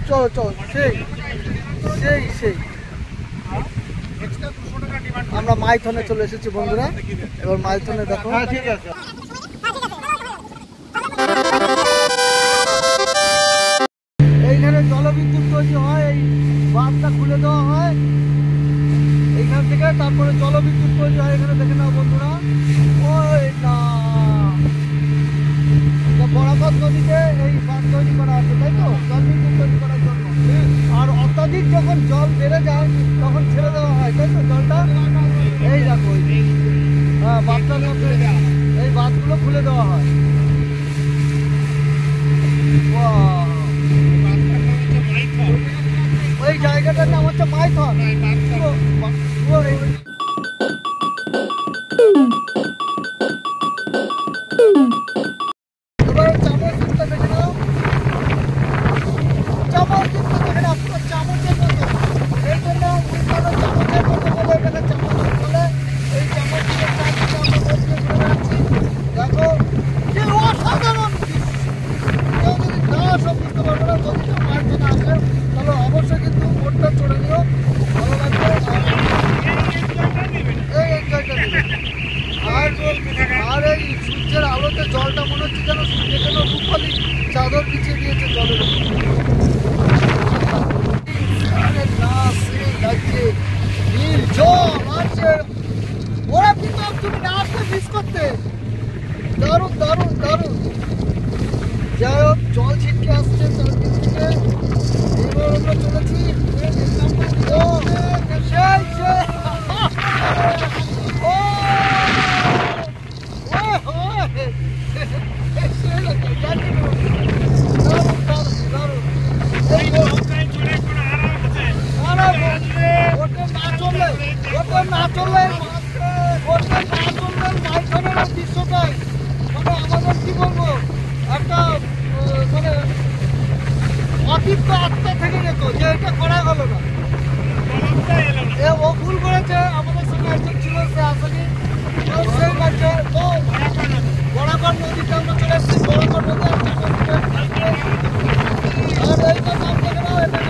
চলো চলো, সেই সেই সেই আমরা মাইথনে চলে এসেছি বন্ধুরা। এবার মাইথনে দেখো। ঠিক আছে, এইখানে জলবিদ্যুৎ তৈরি হয়, এই বাঁধটা খুলে দেওয়া হয় এইখান থেকে, তারপরে জলবিদ্যুৎ তৈরি হয়। এখানে দেখে নাও বন্ধুরা, ওই না বরাকত নদীতে এই বাঁধ তৈরি করা আছে, তাই তো, জলবিদ্যুৎ তৈরি করার জন্য। আর অত্যাধিক যখন জল বেড়ে যায় তখন ছেড়ে দেওয়া হয়, তাই তো, জলটা। এই দেখো, হ্যাঁ, বাঁধটার মধ্যে এই বাঁধগুলো খুলে দেওয়া হয়। ওই জায়গাটার নাম হচ্ছে মাইথন। এবার চামচ দিকটা দেখে নাও, চামচ দিকটা দেখে নাও, পুরো চামচের মতো। এই জন্য চামচের মতো বলে এটাকে চামচ বলে। এই চামচ দিয়ে দেখো কি অসাধারণ। কেউ যদি না সব বুঝতে পারবে না, যদি কেউ মাইথনে আসে তাহলে অবশ্যই কিন্তু বোটটা চড়ে নিও, ভালো লাগবে। এই এনজয়টা দিবে। আর এই সূর্যের আলোতে জলটা মনে হচ্ছে যেন সূর্য যেন রূপালি চাদর বিছিয়ে দিয়েছে জলের উপর। নীল জল আসছে, ওরা কিন্তু তুমি না আসতে মিস করতে। দারুণ দারুণ দারুণ। যাই হোক, জল ছিটকে আসছে চারদিক থেকে। এবার আমরা চলেছি দৃশ্যটাই মানে আমাদের কি বলবো, একটা মানে অতিরিক্ত আত্মা থেকে যেত যে এটা করা গেল না। ও ভুল করেছে, আমাদের সঙ্গে একজন ছিল, সে আসেনি, সেই কাছে তো বরাকর নদীতে আমরা চলে এসেছি। বরাকর নদী আর এই কথা দেখে নাও, এটা